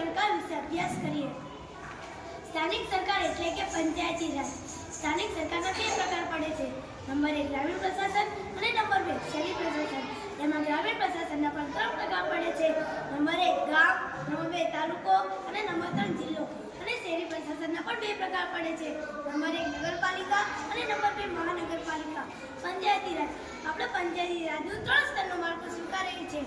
સરકાર વિશે અભ્યાસ કરીએ। સ્થાનિક સરકાર એટલે કે પંચાયતી રાજ। સ્થાનિક સરકારના બે પ્રકાર પડે છે। નંબર 1 ગ્રામીણ પ્રશાસન અને નંબર 2 શહેરી પ્રશાસન। એમાં ગ્રામીણ પ્રશાસનના પણ 3 પ્રકાર પડે છે। નંબર 1 ગામ, નંબર 2 તાલુકો અને નંબર 3 જિલ્લો। અને શહેરી પ્રશાસનના પણ 2 પ્રકાર પડે છે। નંબર 1 નગરપાલિકા અને નંબર 2 મહાનગરપાલિકા। પંચાયતી રાજ આપણે પંચાયતી રાજનું 3 સ્તરનું માળખું સ્વીકારેલું છે।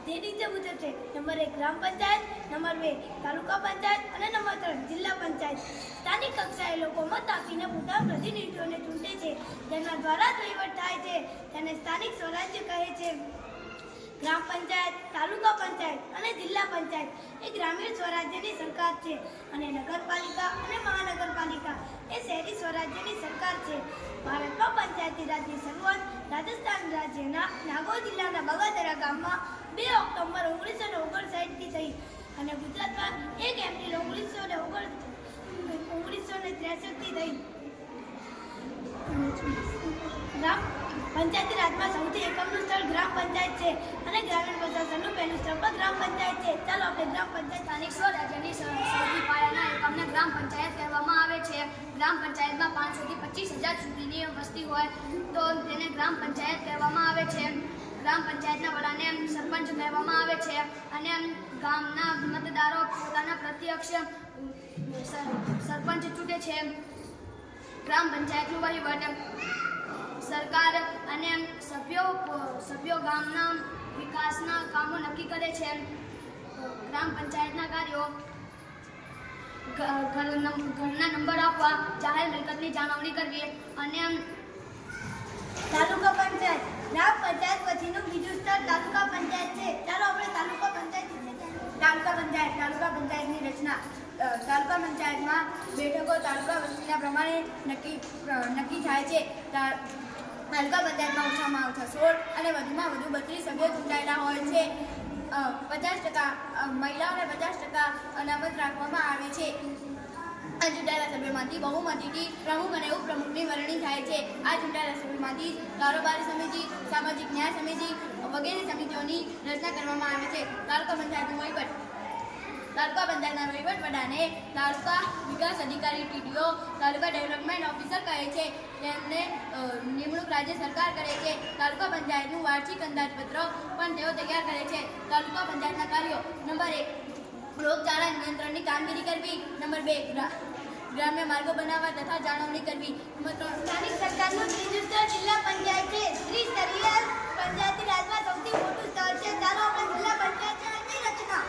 તે નીચે મુજબ છે। નંબર 1 ગ્રામ પંચાયત, નંબર 2 તાલુકા પંચાયત અને નંબર 3 જિલ્લા પંચાયત। સ્થાનિક કક્ષાએ લોકો મત આપીને પોતાના પ્રતિનિધિઓને ચૂંટે છે, જેના દ્વારા જ વહીવટ થાય છે। તેને સ્થાનિક સ્વરાજ્ય કહે છે। ગ્રામ પંચાયત, તાલુકા પંચાયત અને જિલ્લા પંચાયત એ ગ્રામીણ સ્વરાજ્યની સરકાર છે અને નગરપાલિકા અને મહાનગરપાલિકા એ શહેરી સ્વરાજ્યની સરકાર છે। ભારતમાં પંચાયતી રાજની શરૂઆત રાજસ્થાન રાજ્યના નાગોર જિલ્લાના બગાદરા ગામમાં 2 ઓક્ટોબર 1959 થી થઈ અને ગુજરાતમાં 1 એપ્રિલ 1963 થી થઈ। પંચાયતી રાજમાં સૌથી એકમનું સ્થળ ગ્રામ પંચાયત છે અને ગ્રામીણ પ્રશાસનનું પહેલું સ્થળ પણ ગ્રામ પંચાયત છે। ચાલો આપણે ગ્રામ પંચાયત સ્થાનિક સ્વરાજ્યની સૌથી પાયાના એકમને ગ્રામ પંચાયત કહેવામાં આવે છે। ગ્રામ પંચાયતમાં 500 થી 25,000 સુધીની વસ્તી હોય તો તેને ગ્રામ પંચાયત કહેવામાં આવે છે। ગ્રામ પંચાયતના વડાને સરપંચ કહેવામાં આવે છે અને ગામના મતદારો પોતાના પ્રત્યક્ષ સરપંચ ચૂંટે છે। ગ્રામ પંચાયતનું વહીવટ સરકાર અને સભ્યો ગામના વિકાસના કામો નક્કી કરે છે। ગ્રામ પંચાયતના કાર્યો ઘરના નંબર આપવા, જાહેર મિલકતની જાળવણી કરવી અને તાલુકા પંચાયત ગ્રામ પંચાયત પછીનું બીજું સ્તર તાલુકા પંચાયત છે। ચાલો આપણે તાલુકા પંચાયત તાલુકા પંચાયતની રચના તાલુકા પંચાયતમાં બેઠકો તાલુકા વસ્તીના પ્રમાણે નક્કી થાય છે। તાલુકા પંચાયતમાં ઓછામાં ઓછા 16 અને વધુમાં વધુ 32 સભ્યો ચૂંટાયેલા હોય છે। 50% મહિલાઓને 50% અનામત રાખવામાં આવે છે। આ ચૂંટાયેલા સભ્યોમાંથી બહુમતીથી પ્રમુખ અને ઉપપ્રમુખની વરણી થાય છે। આ ચૂંટાયેલા સભ્યોમાંથી કારોબારી સમિતિ, સામાજિક ન્યાય સમિતિ વગેરે સમિતિઓની રચના કરવામાં આવે છે। તાલુકા પંચાયતનો વહીવટ તાલુકા પંચાયતના વહીવટ વડાને તાલુકા વિકાસ અધિકારી TDO તાલુકા ડેવલપમેન્ટ ઓફિસર કહે છે। તેમને નિમણૂક રાજ્ય સરકાર કરે છે। તાલુકા પંચાયતનું વાર્ષિક અંદાજપત્ર પણ તેઓ તૈયાર કરે છે। તાલુકા પંચાયતના કાર્યો નંબર 1 રોગચાળા નિયંત્રણની કામગીરી કરવી, નંબર 2 ગ્રામ્ય માર્ગો બનાવવા તથા જાળવણી કરવી, નંબર 3 સ્થાનિક સરકારનું ત્રીજું સ્તર જિલ્લા પંચાયત છે। ત્રિસ્તરીય પંચાયતી રાજમાં સૌથી મોટું સ્તર છે। ચાલો આપણે જિલ્લા પંચાયતની રચના।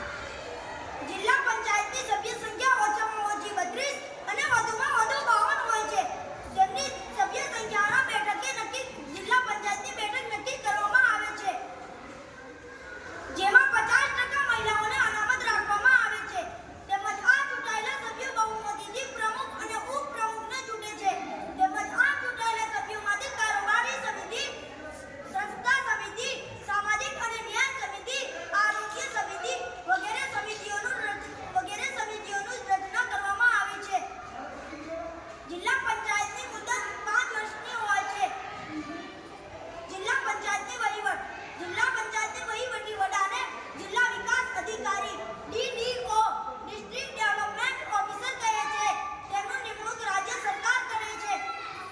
જિલ્લા પંચાયતની સભ્ય સંખ્યા ઓછામાં ઓછી 32 અને વધુમાં વધુ 52 હોય છે। તેમની સભ્ય સંખ્યાના બેઠકે જિલ્લા પંચાયતની બેઠક નક્કી કરવામાં આવે છે, જેમાં 50% મહિલાઓને અનામત રાખવામાં આવે છે। તેમજ આ ચૂંટાયેલા સભ્યો બહુમતીથી પ્રમુખ અને ઉપપ્રમુખને ચૂંટે છે। તેમજ આ ચૂંટાયેલા સભ્યોમાંથી કારોબારી સમિતિ, સંસ્થા સમિતિ, સામાજિક અને ન્યાય સમિતિ, આરોગ્ય સમિતિ વગેરે સમિતિઓનું રચના કરવામાં આવે છે। જિલ્લા પંચાયતની મુદત 5 વર્ષની હોય છે। જિલ્લા પંચાયતની વહીવટ જિલ્લા પંચાયતની વહીવટી વડાને જિલ્લા વિકાસ અધિકારી DDO ડિસ્ટ્રિક્ટ ડેવલપમેન્ટ ઓફિસર કહે છે। તેમનું નિમણૂક રાજ્ય સરકાર કરે છે।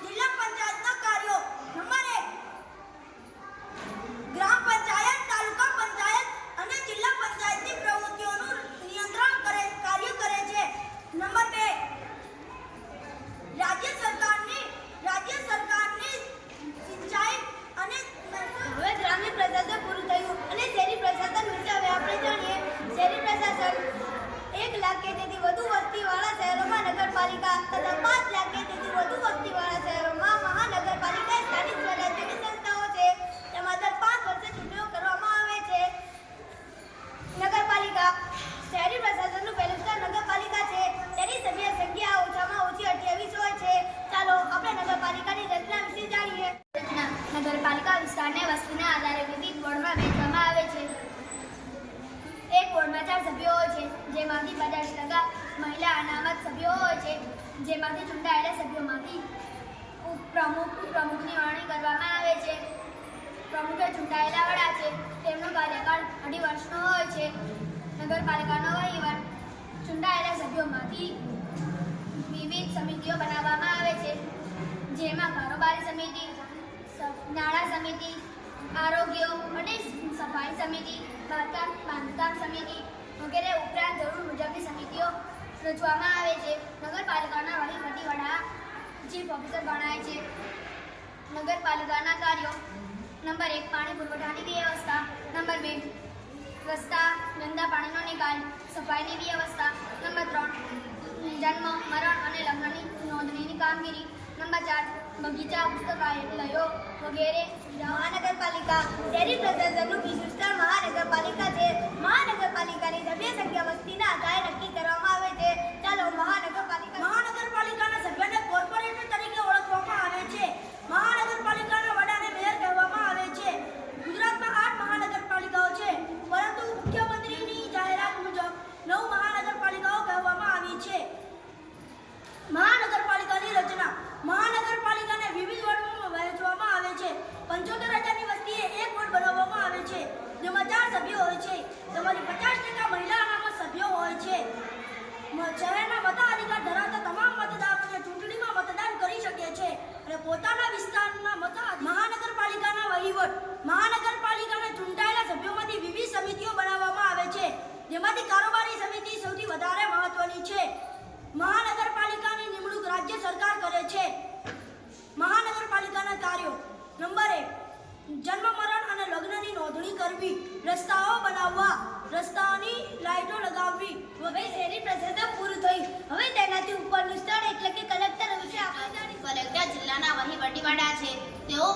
જિલ્લા પંચાયતના કાર્યો નંબર 1 ગ્રામ પંચાયત, તાલુકા પંચાયત અને જિલ્લા પંચાયતની પ્રવૃત્તિઓનું નિયંત્રણ કાર્ય કરે છે। નંબર 2 રાજ્ય સરકારની સિંચાઈ અને હવે ગ્રામ્ય પ્રશાસન પૂરું થયું અને શહેરી પ્રશાસન વિશે હવે આપણે જાણીએ। શહેરી પ્રશાસન 1 લાખ કે તેથી વધુ વસ્તીવાળા શહેરોમાં નગરપાલિકા તથા 5 લાખ કે તેથી વધુ વસ્તીવાળા શહેરોમાં મહાનગરપાલિકા સ્થાનિક સ્વરાજ્યની સંસ્થાઓ છે। તેમાં દર 5 વર્ષે ચૂંટણીઓ કરવામાં આવે છે। નગરપાલિકા શહેરી પ્રશાસનનું પહેલું સ્તર નગરપાલિકા છે। તેની સભ્ય સંખ્યા ઓછામાં ઓછી 28 હોય છે। ચાલો આપણે નગરપાલિકાની રચના વિશે જાણીએ। નગરપાલિકા વિસ્તારને વસ્તીના આધારે વિવિધ વોર્ડમાં વહેંચવામાં આવે છે। એક વોર્ડમાં 4 સભ્યો હોય છે, જેમાંથી 50% મહિલા અનામત સભ્યો હોય છે। જેમાંથી ચૂંટાયેલા સભ્યોમાંથી ઉપપ્રમુખની વરણી કરવામાં આવે છે। પ્રમુખે ચૂંટાયેલા વડા છે। તેમનો કાર્યકાળ 2.5 વર્ષનો હોય છે। નગરપાલિકાનો વહીવટ સમિતિ, આરોગ્ય અને સફાઈ સમિતિ, બાંધકામ સમિતિ વગેરે ઉપરાંત જરૂર મુજબની સમિતિઓ રચવામાં આવે છે. નગરપાલિકાના વહીવટી વડા ચીફ ઓફિસર ગણાય છે. નગરપાલિકાના કાર્યો: નંબર 1 પાણી પુરવઠાની વ્યવસ્થા, નંબર 2 રસ્તા, ગંદા પાણીનો નિકાલ, સફાઈની વ્યવસ્થા, નંબર 3 જન્મ, મરણ અને લગ્નની નોંધણીની કામગીરી, નંબર 4 બગીચા, પુસ્તકાલયો વગેરે. મહાનગરપાલિકા શહેરી પ્રશાસનનું બીજું સ્તર મહાનગરપાલિકા છે. મહાનગરપાલિકાની સભ્ય સંખ્યા વસ્તીના આધારે નક્કી કરવામાં આવે છે. ચાલો મહાનગરપાલિકાના સભ્યને કોર્પોરેટર તરીકે ઓળખવામાં આવે છે. મહાનગરપાલિકાના વડાને મેયર કહેવામાં આવે છે. ગુજરાતમાં 8 મહાનગરપાલિકાઓ છે, પરંતુ મુખ્યમંત્રીની જાહેરાત મુજબ 9 મહાનગરપાલિકાઓ કહેવામાં આવી છે. મહાનગરપાલિકાની રચના: મહાનગરપાલિકાને વિવિધ વોર્ડમાં વહેંચવામાં આવે છે. 75,000ની વસ્તીએ એક વોર્ડ બનાવવામાં આવે છે, જેમાં 4 સભ્યો હોય છે. તેમાંથી 50% મહિલા અનામત સભ્યો હોય છે. શહેરના મતાધિકાર ધરાવતા તમામ મતદારોને ચૂંટણીમાં મતદાન કરી શકે છે અને પોતાના વિસ્તારના મહાનગરપાલિકાના વહીવટ: મહાનગરપાલિકાના ચૂંટાયેલા સભ્યોમાંથી વિવિધ સમિતિઓ બનાવવામાં આવે છે, જેમાંથી કારોબારી સમિતિ સૌથી વધારે મહત્વની છે. મહાનગરપાલિકાની નિમણૂક રાજ્ય સરકાર કરે છે. મહાનગરપાલિકાના કાર્યો: નંબર 1 જન્મ, મરણ અને લગ્નની નોંધણી કરવી, રસ્તાઓ બનાવવા, રસ્તાઓની લાઇટો લગાવવી. હવે શહેરી પ્રશાસન પૂરું થયું. હવે તેનાથી ઉપરનું સ્તર એટલે કે કલેક્ટર વિશે આપણે જાણીશું. કલેક્ટર જિલ્લાના વહીવટી વડા છે. તેઓ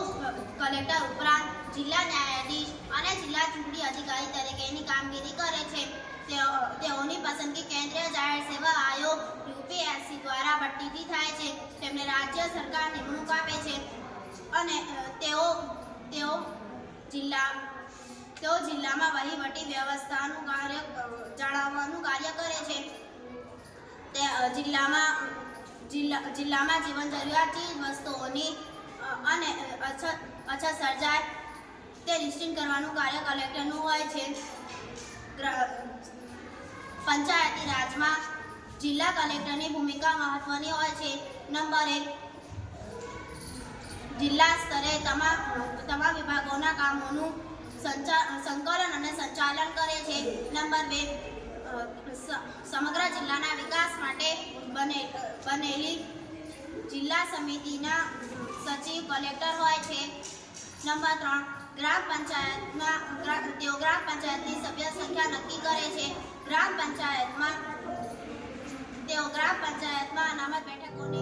કલેક્ટર ઉપરાંત જિલ્લા ન્યાયાધીશ અને જિલ્લા ચૂંટણી અધિકારી તરીકેની કામગીરી કરે છે. તેઓની પસંદગી કેન્દ્રીય જાહેર સેવા આયોગ યુપીએસસી દ્વારા બઢતીથી થાય છે. તેમને રાજ્ય સરકાર નિમણૂક આપે છે અને તેઓ જિલ્લામાં વહીવટી વ્યવસ્થાનું કાર્ય જાળવવાનું કાર્ય કરે છે. તે જિલ્લામાં જીવન જરૂરિયાતની વસ્તુઓની અને અછત સર્જાય તે લિસ્ટિંગ કરવાનું કાર્ય કલેક્ટરનું હોય છે. પંચાયતી રાજમાં જિલ્લા કલેક્ટરની ભૂમિકા મહત્વની હોય છે. નંબર 1 જિલ્લા સ્તરે તમામ વિભાગોના કામોનું સંકલન અને સંચાલન કરે છે. નંબર 2 સમગ્ર જિલ્લાના વિકાસ માટે બનેલી જિલ્લા સમિતિના સચિવ કલેક્ટર હોય છે. નંબર 3 ગ્રામ પંચાયતની સભ્ય સંખ્યા નક્કી કરે છે. ગ્રામ પંચાયતમાં અનામત બેઠકોની